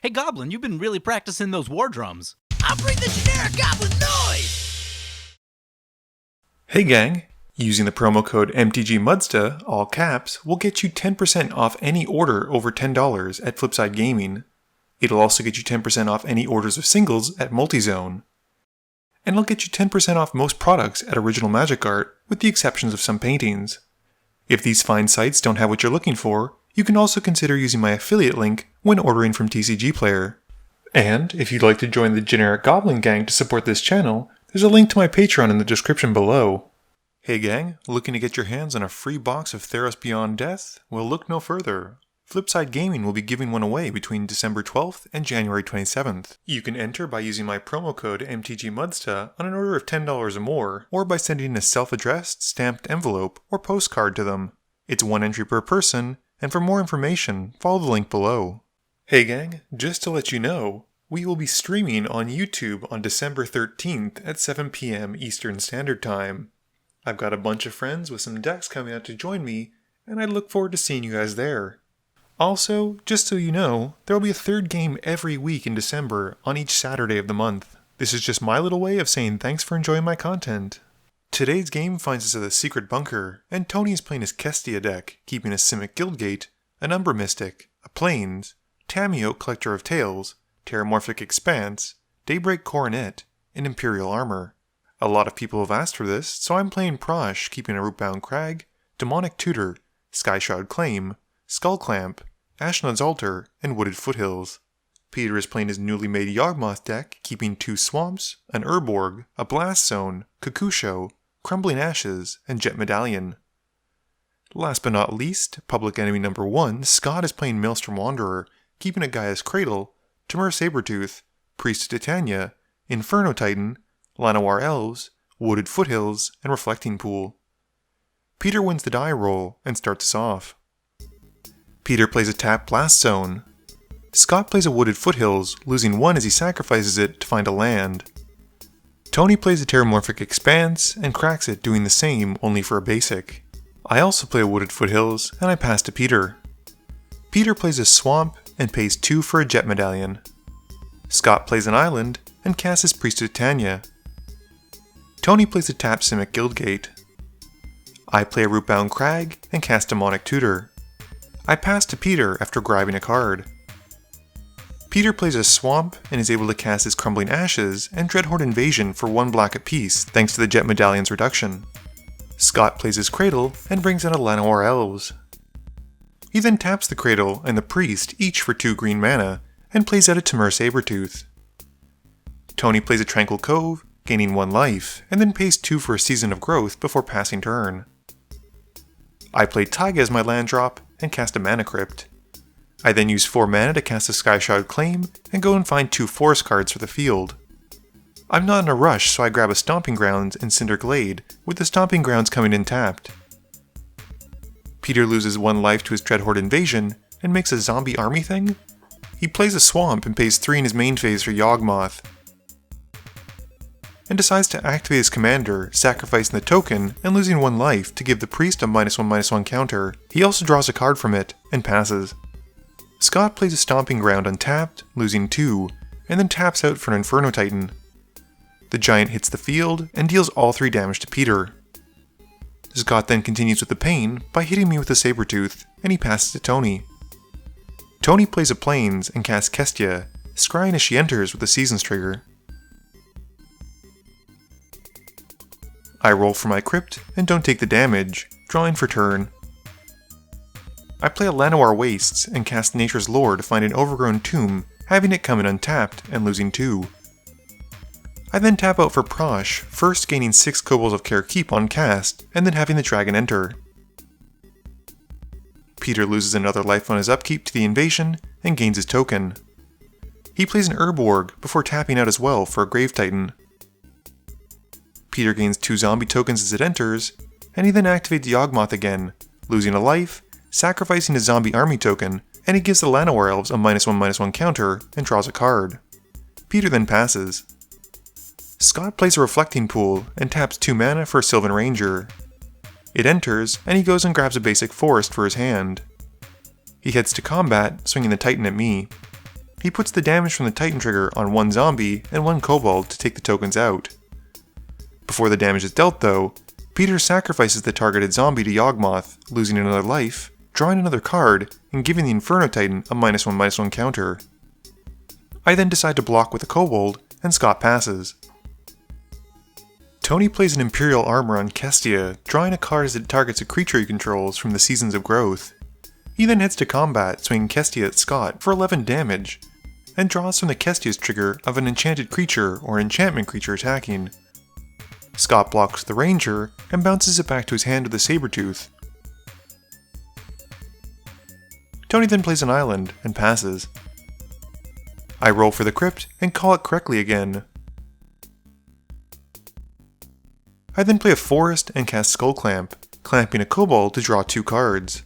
Hey Goblin, you've been really practicing those war drums. I'll bring the generic goblin noise! Hey gang, using the promo code MTGMudsta, all caps, will get you 10% off any order over $10 at Flipside Gaming. It'll also get you 10% off any orders of singles at Multizone. And it'll get you 10% off most products at Original Magic Art, with the exceptions of some paintings. If these fine sites don't have what you're looking for, you can also consider using my affiliate link when ordering from TCG Player. And if you'd like to join the Generic Goblin Gang to support this channel, there's a link to my Patreon in the description below. Hey gang, looking to get your hands on a free box of Theros Beyond Death? Well, look no further. Flipside Gaming will be giving one away between December 12th and January 27th. You can enter by using my promo code MTGMudsta on an order of $10 or more, or by sending a self-addressed, stamped envelope or postcard to them. It's one entry per person, and for more information, follow the link below. Hey gang, just to let you know, we will be streaming on YouTube on December 13th at 7 PM Eastern Standard Time. I've got a bunch of friends with some decks coming out to join me, and I look forward to seeing you guys there. Also, just so you know, there will be a third game every week in December on each Saturday of the month. This is just my little way of saying thanks for enjoying my content. Today's game finds us at the Secret Bunker, and Tony is playing his Kestia deck, keeping a Simic Guildgate, an Umbra Mystic, a Plains, Tamiyo Collector of Tales, Terramorphic Expanse, Daybreak Coronet, and Imperial Armor. A lot of people have asked for this, so I'm playing Prossh, keeping a Rootbound Crag, Demonic Tutor, Skyshroud Claim, Skullclamp, Ashnod's Altar, and Wooded Foothills. Peter is playing his newly made Yawgmoth deck, keeping 2 Swamps, an Urborg, a Blast Zone, Kakusho, Crumbling Ashes, and Jet Medallion. Last but not least, Public Enemy number 1, Scott is playing Maelstrom Wanderer, keeping a Gaia's Cradle, Temur Sabertooth, Priest of Titania, Inferno Titan, Llanowar Elves, Wooded Foothills, and Reflecting Pool. Peter wins the die roll and starts us off. Peter plays a tap Blast Zone. Scott plays a Wooded Foothills, losing 1 as he sacrifices it to find a land. Tony plays a Terramorphic Expanse and cracks it, doing the same, only for a basic. I also play a Wooded Foothills, and I pass to Peter. Peter plays a Swamp and pays 2 for a Jet Medallion. Scott plays an Island and casts his Priest of Titania. Tony plays a tap Simic Guildgate. I play a Rootbound Crag and cast Demonic Tutor. I pass to Peter after grabbing a card. Peter plays a Swamp and is able to cast his Crumbling Ashes and Dreadhorde Invasion for 1 black apiece thanks to the Jet Medallion's reduction. Scott plays his Cradle and brings out a Llanowar Elves. He then taps the Cradle and the Priest each for 2 green mana and plays out a Temur Sabertooth. Tony plays a Tranquil Cove, gaining 1 life, and then pays 2 for a Season of Growth before passing turn. I play Taiga as my land drop and cast a Mana Crypt. I then use 4 mana to cast a Skyshroud Claim and go and find 2 forest cards for the field. I'm not in a rush, so I grab a Stomping Grounds and Cinder Glade, with the Stomping Grounds coming in tapped. Peter loses 1 life to his Dreadhorde Invasion and makes a zombie army thing? He plays a Swamp and pays 3 in his main phase for Yawgmoth, and decides to activate his commander, sacrificing the token and losing 1 life to give the Priest a -1/-1 counter. He also draws a card from it, and passes. Scott plays a Stomping Ground untapped, losing 2, and then taps out for an Inferno Titan. The Giant hits the field and deals all 3 damage to Peter. Scott then continues with the pain by hitting me with a Sabertooth, and he passes to Tony. Tony plays a Plains and casts Kestia, scrying as she enters with the Seasons trigger. I roll for my Crypt and don't take the damage, drawing for turn. I play a Llanowar Wastes and cast Nature's Lore to find an overgrown tomb, having it come in untapped and losing 2. I then tap out for Prossh, first gaining 6 Kobolds of Care Keep on cast, and then having the dragon enter. Peter loses another life on his upkeep to the Invasion and gains his token. He plays an Urborg before tapping out as well for a Grave Titan. Peter gains 2 zombie tokens as it enters, and he then activates Yawgmoth again, losing a life, sacrificing his zombie army token, and he gives the Llanowar Elves a -1/-1 counter and draws a card. Peter then passes. Scott plays a Reflecting Pool and taps 2 mana for a Sylvan Ranger. It enters, and he goes and grabs a basic forest for his hand. He heads to combat, swinging the Titan at me. he puts the damage from the Titan trigger on one zombie and one kobold to take the tokens out. Before the damage is dealt though, Peter sacrifices the targeted zombie to Yawgmoth, losing another life, drawing another card, and giving the Inferno Titan a -1/-1 counter. I then decide to block with a kobold, and Scott passes. Tony plays an Imperial Armor on Kestia, drawing a card as it targets a creature he controls from the Seasons of Growth. He then heads to combat, swinging Kestia at Scott for 11 damage, and draws from the Kestia's trigger of an enchanted creature or enchantment creature attacking. Scott blocks the Ranger, and bounces it back to his hand with a Sabertooth. Tony then plays an island, and passes. I roll for the crypt, and call it correctly again. I then play a forest and cast Skull Clamp, clamping a kobold to draw 2 cards.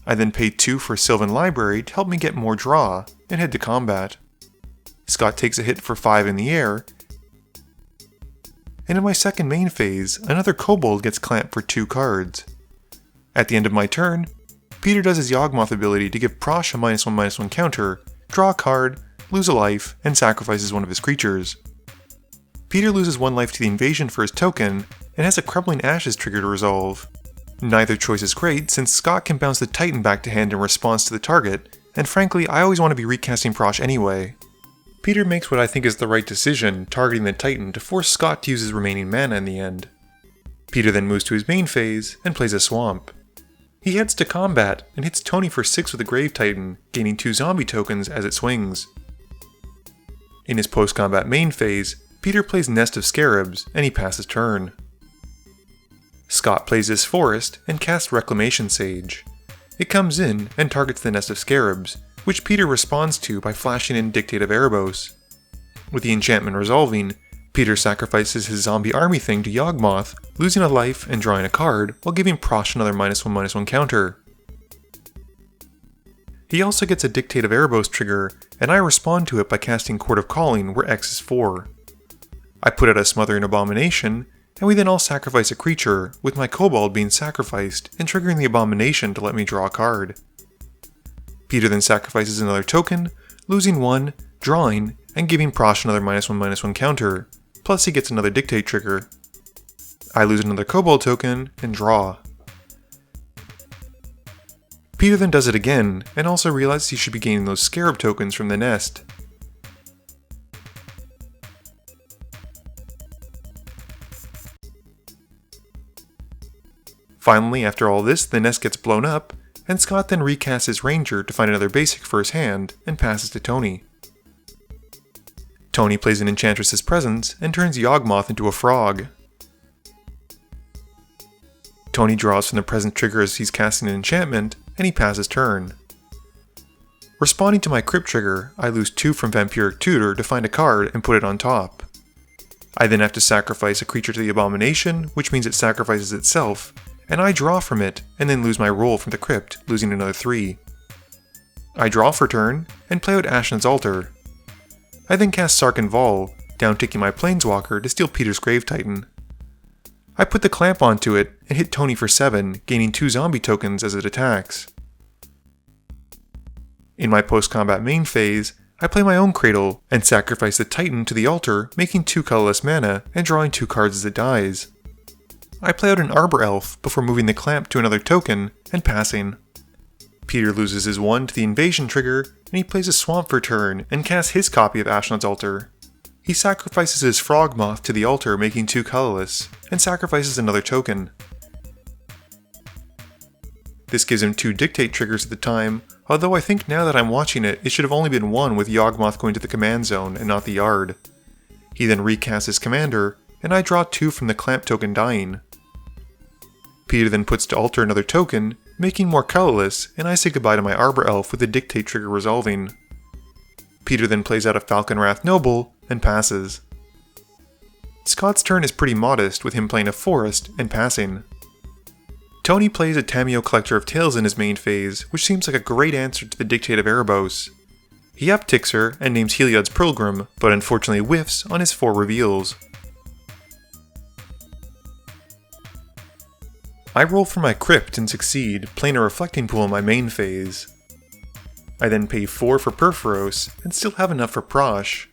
I then pay 2 for Sylvan Library to help me get more draw, and head to combat. Scott takes a hit for 5 in the air, and in my second main phase, another kobold gets clamped for 2 cards. At the end of my turn, Peter does his Yawgmoth ability to give Prossh a -1/-1 counter, draw a card, lose a life, and sacrifices one of his creatures. Peter loses 1 life to the invasion for his token, and has a Crumbling Ashes trigger to resolve. Neither choice is great, since Scott can bounce the Titan back to hand in response to the target, and frankly, I always want to be recasting Prossh anyway. Peter makes what I think is the right decision, targeting the Titan to force Scott to use his remaining mana in the end. Peter then moves to his main phase, and plays a Swamp. He heads to combat, and hits Tony for 6 with a Grave Titan, gaining 2 zombie tokens as it swings. In his post-combat main phase, Peter plays Nest of Scarabs, and he passes turn. Scott plays his Forest, and casts Reclamation Sage. It comes in, and targets the Nest of Scarabs, which Peter responds to by flashing in Dictate of Erebos. With the enchantment resolving, Peter sacrifices his zombie army thing to Yawgmoth, losing a life and drawing a card, while giving Prossh another -1/-1 counter. He also gets a Dictate of Erebos trigger, and I respond to it by casting Court of Calling where X is 4. I put out a Smothering Abomination, and we then all sacrifice a creature, with my kobold being sacrificed and triggering the Abomination to let me draw a card. Peter then sacrifices another token, losing 1, drawing, and giving Prossh another -1/-1 counter, plus he gets another Dictate trigger. I lose another kobold token, and draw. Peter then does it again, and also realizes he should be gaining those Scarab tokens from the nest. Finally, after all this, the nest gets blown up, and Scott then recasts his Ranger to find another basic for his hand, and passes to Tony. Tony plays an Enchantress's Presence, and turns Yawgmoth into a frog. Tony draws from the present trigger as he's casting an enchantment, and he passes turn. Responding to my Crypt trigger, I lose 2 from Vampiric Tutor to find a card and put it on top. I then have to sacrifice a creature to the Abomination, which means it sacrifices itself, and I draw from it, and then lose my roll from the Crypt, losing another 3. I draw for turn, and play out Ashnod's Altar. I then cast Sarkhan Vol, down-ticking my Planeswalker to steal Peter's Grave Titan. I put the clamp onto it, and hit Tony for 7, gaining 2 zombie tokens as it attacks. In my post-combat main phase, I play my own Cradle, and sacrifice the Titan to the altar, making 2 colorless mana, and drawing 2 cards as it dies. I play out an Arbor Elf before moving the clamp to another token, and passing. Peter loses his 1 to the invasion trigger, and he plays a Swamp for turn, and casts his copy of Ashnod's Altar. He sacrifices his Frogmoth to the altar, making 2 colorless, and sacrifices another token. This gives him 2 Dictate triggers at the time, although I think now that I'm watching it, it should have only been 1 with Yawgmoth going to the command zone and not the yard. He then recasts his commander, and I draw 2 from the clamp token dying. Peter then puts to altar another token, making more colorless, and I say goodbye to my Arbor Elf with the Dictate trigger resolving. Peter then plays out a Falconwrath Noble, and passes. Scott's turn is pretty modest, with him playing a Forest and passing. Tony plays a Tamiyo Collector of Tales in his main phase, which seems like a great answer to the Dictate of Erebos. He upticks her and names Heliod's Pilgrim, but unfortunately whiffs on his 4 reveals. I roll for my crypt and succeed, playing a reflecting pool in my main phase. I then pay 4 for Perforos, and still have enough for Prossh.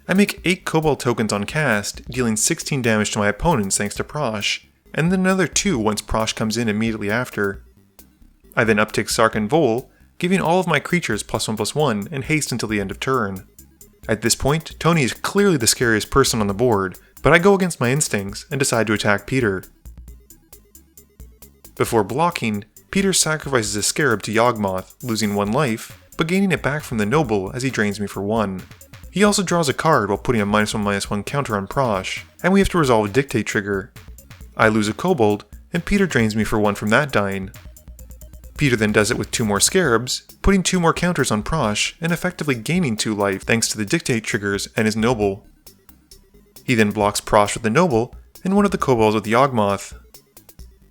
I make 8 Cobalt tokens on cast, dealing 16 damage to my opponents thanks to Prossh, and then another 2 once Prossh comes in immediately after. I then uptick Sark and Vol, giving all of my creatures +1/+1 and haste until the end of turn. At this point, Tony is clearly the scariest person on the board, but I go against my instincts and decide to attack Peter. Before blocking, Peter sacrifices a Scarab to Yawgmoth, losing 1 life, but gaining it back from the Noble as he drains me for 1. He also draws a card while putting a -1/-1 counter on Prossh, and we have to resolve a Dictate trigger. I lose a Kobold, and Peter drains me for 1 from that dying. Peter then does it with 2 more Scarabs, putting 2 more counters on Prossh, and effectively gaining 2 life thanks to the Dictate triggers and his Noble. He then blocks Prossh with the Noble, and 1 of the Kobolds with Yawgmoth.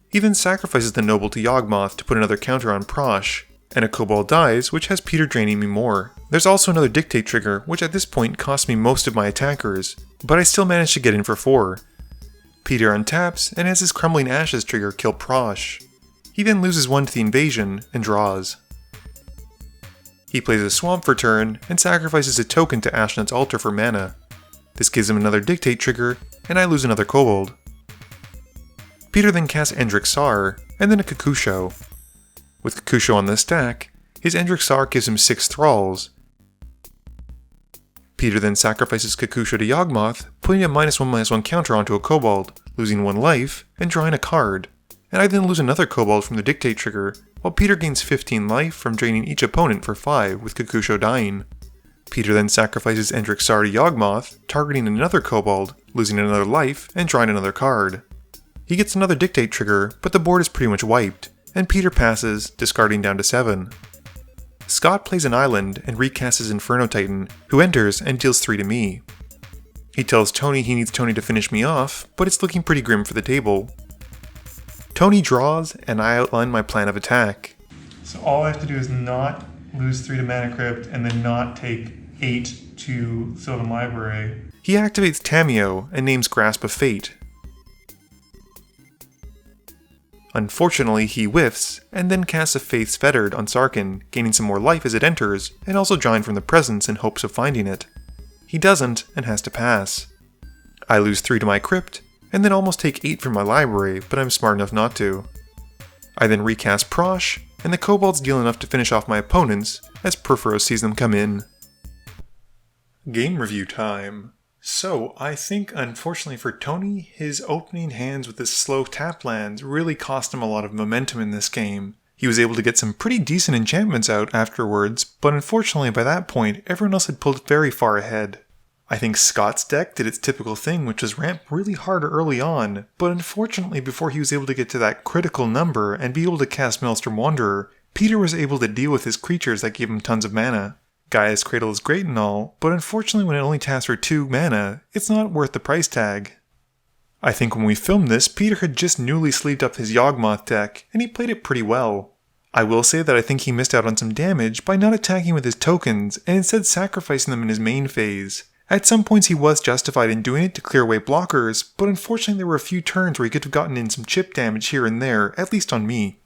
He then sacrifices the Noble to Yawgmoth to put another counter on Prossh, and a Kobold dies, which has Peter draining me more. There's also another Dictate trigger, which at this point costs me most of my attackers, but I still manage to get in for 4. Peter untaps, and has his Crumbling Ashes trigger kill Prossh. He then loses 1 to the invasion, and draws. He plays a Swamp for turn, and sacrifices a token to Ashnod's Altar for mana. This gives him another Dictate trigger, and I lose another Kobold. Peter then casts Endrick Sar, and then a Kakusho. With Kakusho on the stack, his Endrick Sar gives him 6 Thralls. Peter then sacrifices Kakusho to Yawgmoth, putting a -1/-1 counter onto a Kobold, losing 1 life, and drawing a card. And I then lose another Kobold from the Dictate trigger, while Peter gains 15 life from draining each opponent for 5 with Kakusho dying. Peter then sacrifices Endrick Sar to Yawgmoth, targeting another Kobold, losing another life, and drawing another card. He gets another Dictate trigger, but the board is pretty much wiped, and Peter passes, discarding down to 7. Scott plays an island and recasts his Inferno Titan, who enters and deals 3 to me. He tells Tony he needs Tony to finish me off, but it's looking pretty grim for the table. Tony draws, and I outline my plan of attack. So all I have to do is not lose 3 to Mana Crypt, and then not take 8 to Sylvan Library. He activates Tamiyo and names Grasp of Fate. Unfortunately, he whiffs, and then casts a Faith's Fettered on Sarkhan, gaining some more life as it enters, and also drawing from the presence in hopes of finding it. He doesn't, and has to pass. I lose 3 to my Crypt, and then almost take 8 from my library, but I'm smart enough not to. I then recast Prossh, and the Kobolds deal enough to finish off my opponents, as Perforos sees them come in. Game review time. So, I think unfortunately for Tony, his opening hands with his slow tap lands really cost him a lot of momentum in this game. He was able to get some pretty decent enchantments out afterwards, but unfortunately by that point, everyone else had pulled very far ahead. I think Scott's deck did its typical thing, which was ramp really hard early on, but unfortunately before he was able to get to that critical number and be able to cast Maelstrom Wanderer, Peter was able to deal with his creatures that gave him tons of mana. Gaia's Cradle is great and all, but unfortunately when it only taps for 2 mana, it's not worth the price tag. I think when we filmed this, Peter had just newly sleeved up his Yawgmoth deck, and he played it pretty well. I will say that I think he missed out on some damage by not attacking with his tokens, and instead sacrificing them in his main phase. At some points he was justified in doing it to clear away blockers, but unfortunately there were a few turns where he could have gotten in some chip damage here and there, at least on me.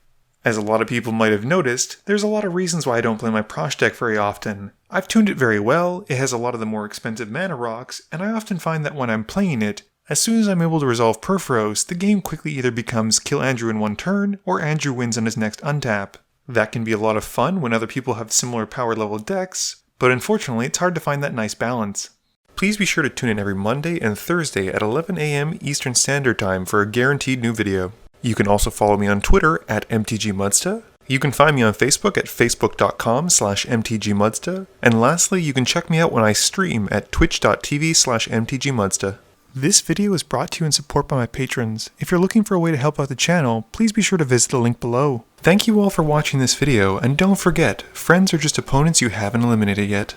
As a lot of people might have noticed, there's a lot of reasons why I don't play my Prossh deck very often. I've tuned it very well, it has a lot of the more expensive mana rocks, and I often find that when I'm playing it, as soon as I'm able to resolve Perforos, the game quickly either becomes kill Andrew in 1 turn, or Andrew wins on his next untap. That can be a lot of fun when other people have similar power level decks, but unfortunately it's hard to find that nice balance. Please be sure to tune in every Monday and Thursday at 11 AM Eastern Standard Time for a guaranteed new video. You can also follow me on Twitter at MTGMudsta. You can find me on Facebook at facebook.com/MTGMudsta. And lastly, you can check me out when I stream at twitch.tv/MTGMudsta. This video is brought to you in support by my patrons. If you're looking for a way to help out the channel, please be sure to visit the link below. Thank you all for watching this video, and don't forget, friends are just opponents you haven't eliminated yet.